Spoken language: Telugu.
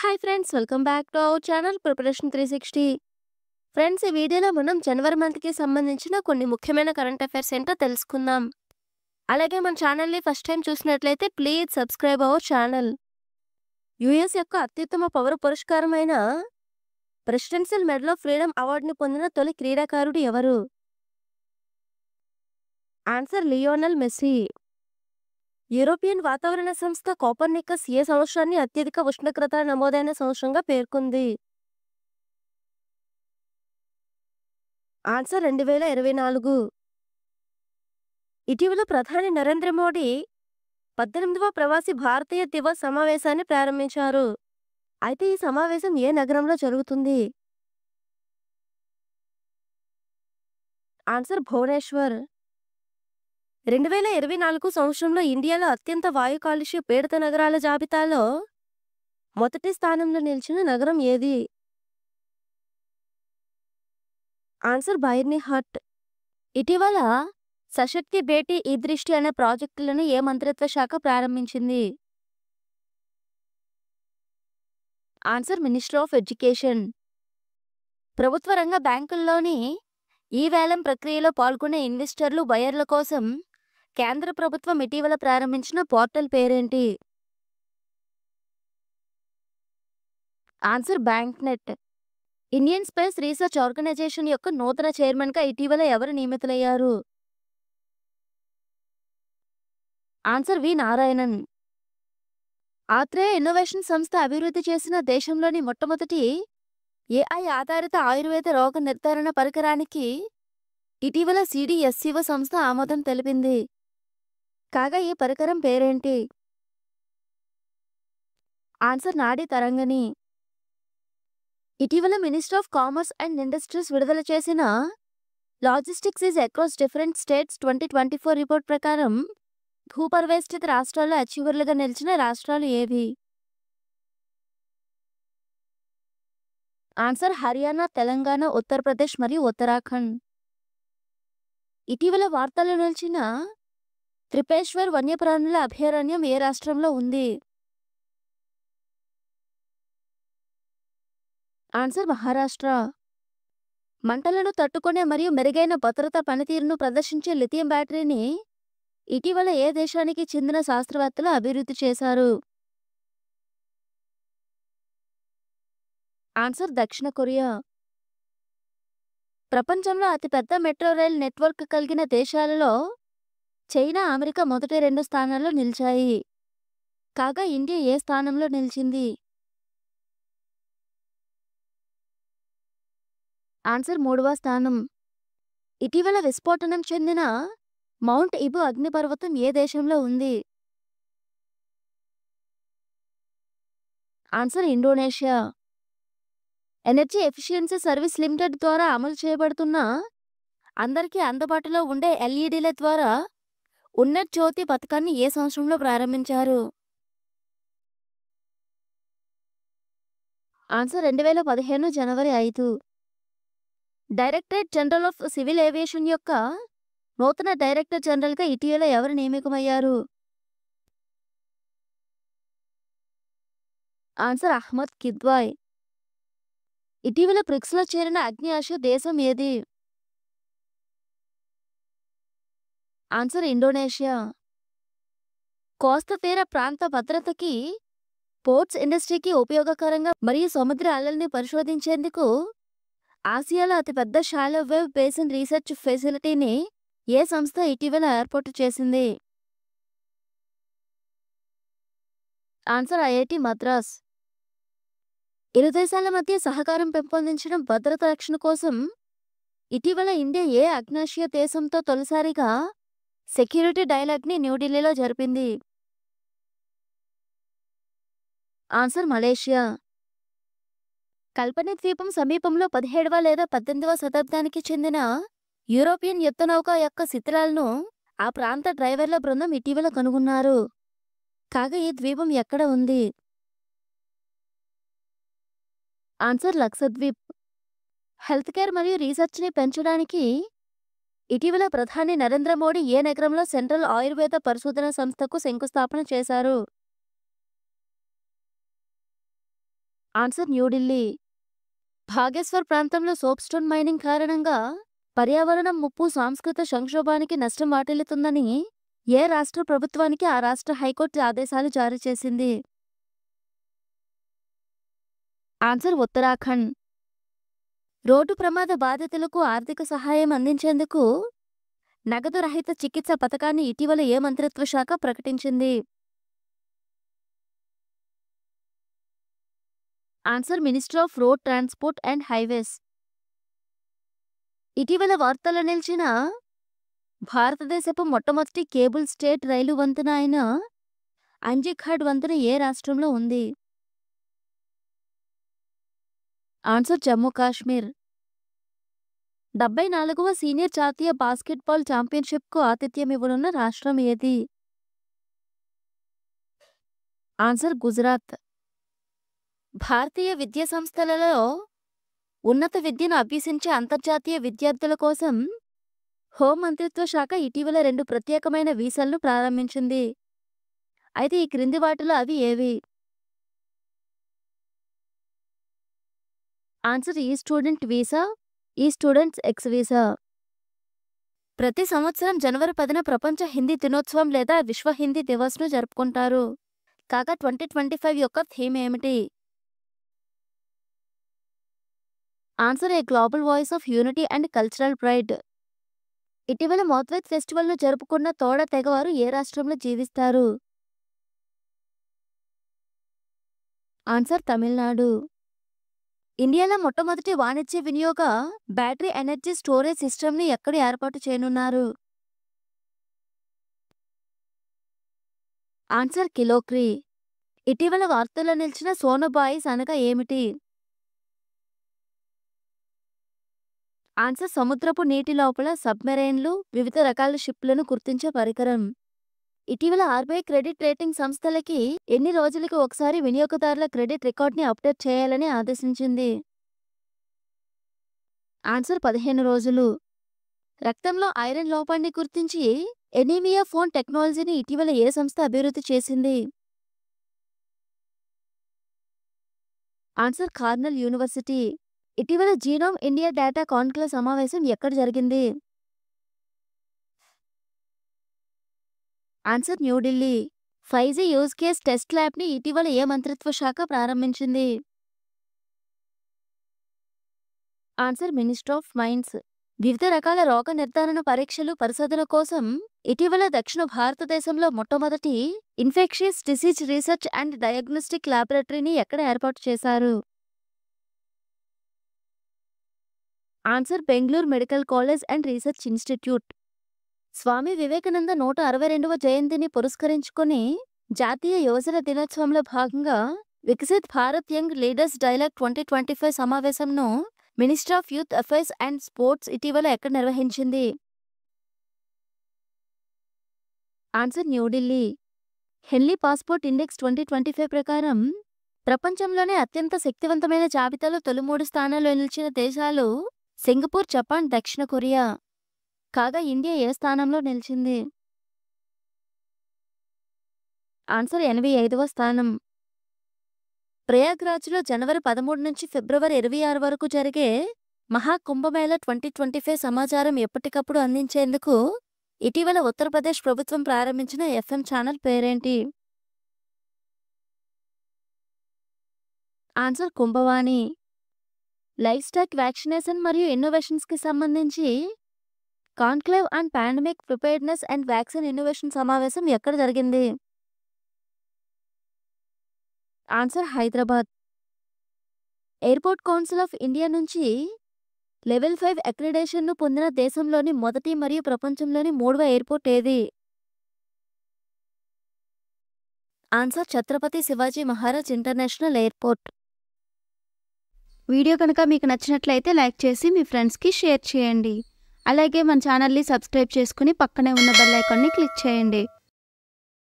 Hi friends, welcome back to our channel preparation 360. Friends, ఈ వీడియోలో మనం జనవరి మంత్కి సంబంధించిన కొన్ని ముఖ్యమైన కరెంట్ అఫైర్స్ ఏంటో తెలుసుకుందాం. అలాగే మన ఛానల్ని ఫస్ట్ టైం చూసినట్లయితే please subscribe our channel. US యొక్క అత్యుత్తమ పౌర పురస్కారమైన ప్రెసిడెన్షియల్ మెడల్ ఆఫ్ ఫ్రీడమ్ అవార్డుని పొందిన తొలి క్రీడాకారుడు ఎవరు? Answer Lionel Messi. యూరోపియన్ వాతావరణ సంస్థ కోపర్నికస్ ఏ సంవత్సరాన్ని అత్యధిక ఉష్ణోగ్రత నమోదైన సంవత్సరంగా పేర్కొంది? ఆన్సర్ 2024. ఇటీవల ప్రధాని నరేంద్ర మోడీ 18వ ప్రవాసీ భారతీయ దివస్ సమావేశాన్ని ప్రారంభించారు. అయితే ఈ సమావేశం ఏ నగరంలో జరుగుతుంది? ఆన్సర్ భువనేశ్వర్. 2024 సంవత్సరంలో ఇండియాలో అత్యంత వాయు కాలుష్య పీడిత నగరాల జాబితాలో మొదటి స్థానంలో నిలిచిన నగరం ఏది? ఆన్సర్ బైర్నిహట్. ఇటీవల సశక్తి బేటీ ఈ దృష్టి అనే ప్రాజెక్టులను ఏ మంత్రిత్వ శాఖ ప్రారంభించింది? Answer ministry of education. ప్రభుత్వ రంగ బ్యాంకుల్లోని ఈ వేలం ప్రక్రియలో పాల్గొనే ఇన్వెస్టర్లు బయర్ల కోసం కేంద్ర ప్రభుత్వం ఇటీవల ప్రారంభించిన పోర్టల్ పేరేంటి? Answer Bank Net. Indian Space Research Organisation యొక్క నూతన చైర్మన్గా ఇటీవల ఎవరు నియమితులయ్యారు? Answer V Narayanan. Atreya innovation సంస్థ అభివృద్ధి చేసిన దేశంలోని మొట్టమొదటి ఏఐ ఆధారిత ఆయుర్వేద రోగ నిర్ధారణ పరికరానికి ఇటీవల సిడిఎస్సిఓ సంస్థ ఆమోదం తెలిపింది. కాగా ఈ పరికరం పేరేంటి? ఆన్సర్ నాడీ తరంగిణి. ఇటీవల ministry of commerce and industries విడుదల చేసిన logistics is across different states 2024 report ప్రకారం భూపరివేష్టిత రాష్ట్రాల్లో అచీవర్లుగా నిలిచిన రాష్ట్రాలు ఏవి? ఆన్సర్ హర్యానా, తెలంగాణ, ఉత్తరప్రదేశ్ మరియు ఉత్తరాఖండ్. ఇటీవల వార్తల్లో నిలిచిన త్రిపేశ్వర్ వన్యప్రాణుల అభయారణ్యం ఏ రాష్ట్రంలో ఉంది? ఆన్సర్ మహారాష్ట్ర. మంటలను తట్టుకునే మరియు మెరుగైన భద్రతా పనితీరును ప్రదర్శించే లిథియం బ్యాటరీని ఇటీవల ఏ దేశానికి చెందిన శాస్త్రవేత్తలు అభివృద్ధి చేశారు? ఆన్సర్ దక్షిణ కొరియా. ప్రపంచంలో అతిపెద్ద మెట్రో రైల్ నెట్వర్క్ కలిగిన దేశాలలో చైనా, అమెరికా మొదటి 2 స్థానాల్లో నిలిచాయి. కాగా ఇండియా ఏ స్థానంలో నిలిచింది? ఆన్సర్ 3వ స్థానం. ఇటీవల విస్ఫోటనం చెందిన మౌంట్ ఇబు అగ్నిపర్వతం ఏ దేశంలో ఉంది? Answer Indonesia. Energy efficiency service limited ద్వారా అమలు చేయబడుతున్న అందరికీ అందుబాటులో ఉండే ఎల్ఈడీల ద్వారా ఉన్నత్ జ్యోతి పథకాన్ని ఏ సంవత్సరంలో ప్రారంభించారు? Answer 2015 January 5. Directorate general of civil aviation యొక్క నూతన డైరెక్టర్ జనరల్గా ఇటీవల ఎవరు నియమితమయ్యారు? ఆన్సర్ అహ్మద్ కిద్వాయ్. ఇటీవల బ్రిక్స్లో చేరిన ఆగ్నేయాసియా దేశం ఏది? Answer Indonesia. కోస్తా తీర ప్రాంత భద్రతకి, పోర్ట్స్ ఇండస్ట్రీకి ఉపయోగకరంగా మరియు సముద్ర అలల్ని పరిశోధించేందుకు ఆసియాలో అతిపెద్ద షాలో వేవ్ బేసిన్ రీసెర్చ్ ఫెసిలిటీని ఏ సంస్థ ఇటీవల ఏర్పాటు చేసింది? Answer IIT Madras. ఇరు దేశాల మధ్య సహకారం పెంపొందించడం, భద్రత రక్షణ కోసం ఇటీవల ఇండియా ఏ ఆగ్నేయాసియా దేశంతో తొలిసారిగా సెక్యూరిటీ డైలాగ్ని న్యూఢిల్లీలో జరిపింది? Answer Malaysia. కల్పని ద్వీపం సమీపంలో 17వ లేదా 18వ శతాబ్దానికి చెందిన యూరోపియన్ యుద్ధనౌక యొక్క శిథిలాలను ఆ ప్రాంత డ్రైవర్ల బృందం ఇటీవల కనుగొన్నారు. కాగా ఈ ద్వీపం ఎక్కడ ఉంది? ఆన్సర్ లక్షద్వీప్. హెల్త్ కేర్ మరియు రీసెర్చ్ని పెంచడానికి ఇటీవల ప్రధాని నరేంద్ర మోడీ ఏ నగరంలో సెంట్రల్ ఆయుర్వేద పరిశోధన సంస్థకు శంకుస్థాపన చేశారు? ఆన్సర్ న్యూఢిల్లీ. భాగేశ్వర్ ప్రాంతంలో సోప్స్టోన్ మైనింగ్ కారణంగా పర్యావరణం ముప్పు, సాంస్కృతిక సంక్షోభానికి నష్టం వాటిల్లుతుందని ఏ రాష్ట్ర ప్రభుత్వానికి ఆ రాష్ట్ర హైకోర్టు ఆదేశాలు జారీ చేసింది? ఆన్సర్ ఉత్తరాఖండ్. రోడ్డు ప్రమాద బాధితులకు ఆర్థిక సహాయం అందించేందుకు నగదు రహిత చికిత్స పథకాన్ని ఇటీవల ఏ మంత్రిత్వ శాఖ ప్రకటించింది? Answer ministry of road transport and highways. ఇటీవల వార్తల్లో నిలిచిన భారతదేశపు మొట్టమొదటి కేబుల్ స్టేట్ రైలు వంతెన అయిన అంజిఖాడ్ వంతెన ఏ రాష్ట్రంలో ఉంది? ఆన్సర్ జమ్మూ కాశ్మీర్. 74వ సీనియర్ జాతీయ బాస్కెట్బాల్ ఛాంపియన్షిప్కు ఆతిథ్యమివ్వనున్న రాష్ట్రం ఏది? ఆన్సర్ గుజరాత్. భారతీయ విద్యా సంస్థలలో ఉన్నత విద్యను అభ్యసించే అంతర్జాతీయ విద్యార్థుల కోసం హోం మంత్రిత్వ శాఖ ఇటీవల 2 ప్రత్యేకమైన వీసాలను ప్రారంభించింది. అయితే ఈ క్రింది వాటిలో అవి ఏవి? ఆన్సర్ ఈ స్టూడెంట్ వీసా, ఈ స్టూడెంట్స్ ఎక్స్ వీసా. ప్రతి సంవత్సరం జనవరి 10న ప్రపంచ హిందీ దినోత్సవం లేదా విశ్వ హిందీ దివస్ను జరుపుకుంటారు. కాగా 2025 యొక్క థీమ్ ఏమిటి? Answer a global voice of unity and cultural pride. ఇటీవల మౌత్వేత్ ఫెస్టివల్ను జరుపుకున్న తోడ తెగవారు ఏ రాష్ట్రంలో జీవిస్తారు? ఆన్సర్ తమిళనాడు. ఇండియాలో మొట్టమొదటి వాణిజ్య వినియోగ బ్యాటరీ ఎనర్జీ స్టోరేజ్ సిస్టమ్ని ఎక్కడ ఏర్పాటు చేయనున్నారు? ఆన్సర్ కిలోక్రీ. ఇటీవల వార్తల్లో నిలిచిన సోనోబాయిస్ అనగా ఏమిటి? ఆన్సర్ సముద్రపు నీటి లోపల సబ్మెరైన్లు, వివిధ రకాల షిప్లను గుర్తించే పరికరం. ఇటీవల ఆర్బీఐ క్రెడిట్ రేటింగ్ సంస్థలకి ఎన్ని రోజులకు ఒకసారి వినియోగదారుల క్రెడిట్ రికార్డ్ని అప్డేట్ చేయాలని ఆదేశించింది? ఆన్సర్ 15 రోజులు. రక్తంలో ఐరన్ లోపాన్ని గుర్తించి ఎనీమియా ఫోన్ టెక్నాలజీని ఇటీవల ఏ సంస్థ అభివృద్ధి చేసింది? Answer Cornell university. ఇటీవల జీనోమ్ ఇండియా డేటా కాన్క్లేవ్ సమావేశం ఎక్కడ జరిగింది? Answer New Delhi. 5G use case test ల్యాబ్ని ఇటీవల ఏ మంత్రిత్వ శాఖ ప్రారంభించింది? Answer ministry of mines. వివిధ రకాల రోగ నిర్ధారణ పరీక్షలు, పరిశోధన కోసం ఇటీవల దక్షిణ భారతదేశంలో మొట్టమొదటి infectious disease research and diagnostic ల్యాబొరేటరీని ఎక్కడ ఏర్పాటు చేశారు? Answer Bengaluru medical college and research institute. Swami Vivekananda 162వ జయంతిని పురస్కరించుకొని జాతీయ యువజన దినోత్సవంలో భాగంగా Viksit Bharat young leaders dialogue 2025 సమావేశంను ministry of youth affairs and sports ఇటీవల ఎక్కడ నిర్వహించింది? Answer New Delhi. Henley passport index 2025 ప్రకారం ప్రపంచంలోనే అత్యంత శక్తివంతమైన జాబితాలో తొలి 3 స్థానాల్లో నిలిచిన దేశాలు సింగపూర్, జపాన్, దక్షిణ కొరియా. కాగా ఇండియా ఏ స్థానంలో నిలిచింది? ఆన్సర్ 85వ స్థానం. ప్రయాగ్రాజ్లో జనవరి 13 నుంచి ఫిబ్రవరి 26 వరకు జరిగే మహాకుంభమేళా 2025 సమాచారం ఎప్పటికప్పుడు అందించేందుకు ఇటీవల ఉత్తరప్రదేశ్ ప్రభుత్వం ప్రారంభించిన ఎఫ్ఎం ఛానల్ పేరేంటి? Answer Kumbhvani. Livestock vaccination మరియు ఇన్నోవేషన్స్కి సంబంధించి conclave on pandemic preparedness and vaccine innovation సమావేశం ఎక్కడ జరిగింది? Answer Hyderabad. Airport Council of India నుంచి లెవెల్ 5 అక్రిడేషన్ను పొందిన దేశంలోని మొదటి మరియు ప్రపంచంలోని 3వ ఎయిర్పోర్ట్ ఏది? Answer Chhatrapati Shivaji Maharaj International Airport. Video కనుక మీకు నచ్చినట్లయితే లైక్ చేసి మీ ఫ్రెండ్స్కి షేర్ చేయండి. అలాగే మన ఛానల్ని సబ్స్క్రైబ్ చేసుకుని పక్కనే ఉన్న బెల్ ఐకాన్ని క్లిక్ చేయండి.